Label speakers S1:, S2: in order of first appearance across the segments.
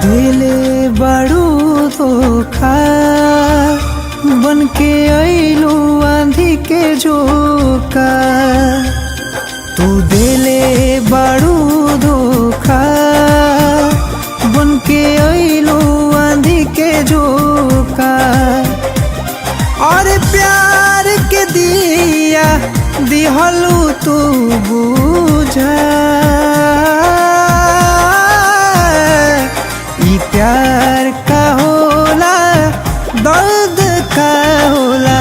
S1: दिले बड़ू धोखा बनके आइलू आंधी के झोंका। तू दिले बड़ू धोखा बनके आइलू आंधी के झोंका। और प्यार के दिया दिहलू तू बुझा। प्यार का होला दर्द का होला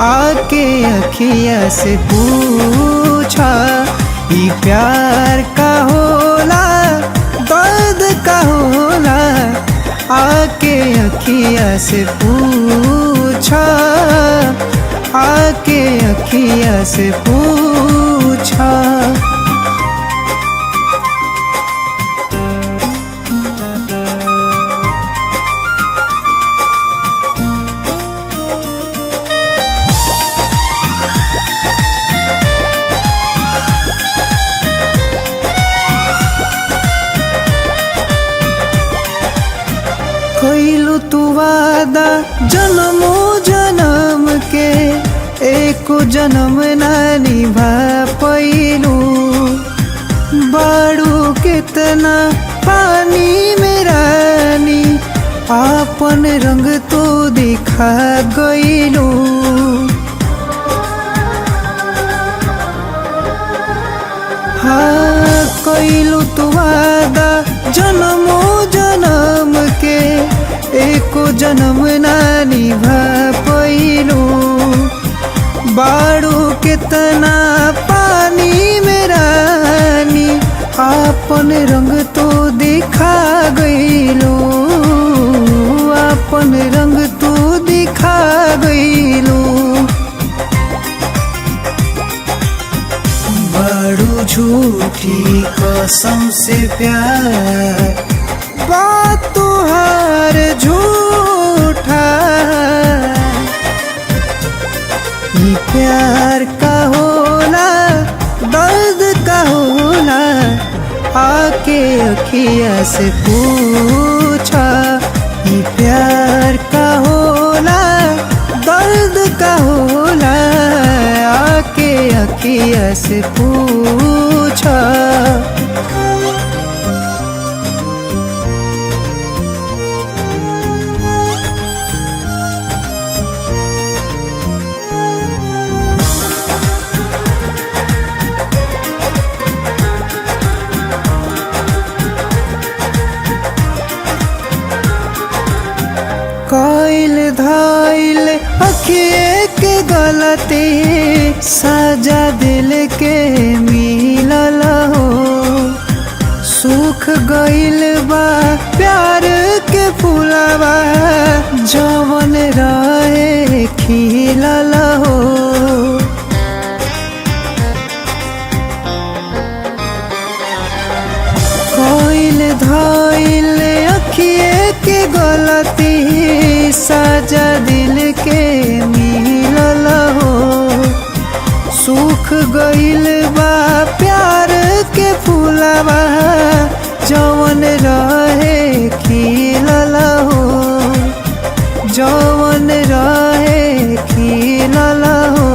S1: आके अखिया से पूछा। ई प्यार का होला दर्द का होला आके अखिया से पूछा। आके अखिया से पूछा। कइलू तू वादा जन्मो जन्म के एको जन्म ना निभा पैलू। बाड़ू कितना पानी में रानी आपन रंग तो दिखा गइलू। हाँ कइलू तू वादा जन्मो जन्म के एको जन्म ना निभा पैलू। बाड़ू कितना पानी में रानी आपन रंग तो दिखा गइलू। आपन रंग तो दिखा गइलू। बाड़ू झूठी कसम से प्यार बात तुहार झूठा। ये प्यार का होला दर्द का होला आके अखिया से पूछा। ये प्यार का होला दर्द का होला आके अखिया से पूछा। कइल धाइल अखिए के गलती सजा दिल के मिलल हो। सूख गइल बा प्यार के फुलवा जवन रहे खिलल हो। कइल धाइल अखिए के गलती सजा दिल के मिलल हो। सूख गइल बा प्यार के फूलवा जवन रहे खिलल हो। जवन रहे खिलल हो।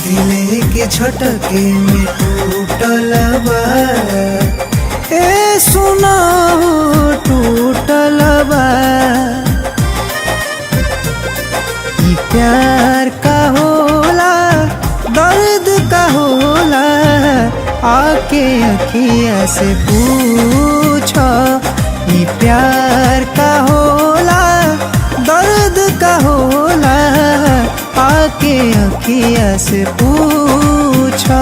S1: दिल के झटके में टूटल बा ए सुना टूटल बा। होला आके अखिया से पूछो। ई प्यार का होला दर्द का होला आके अखिया से पूछो।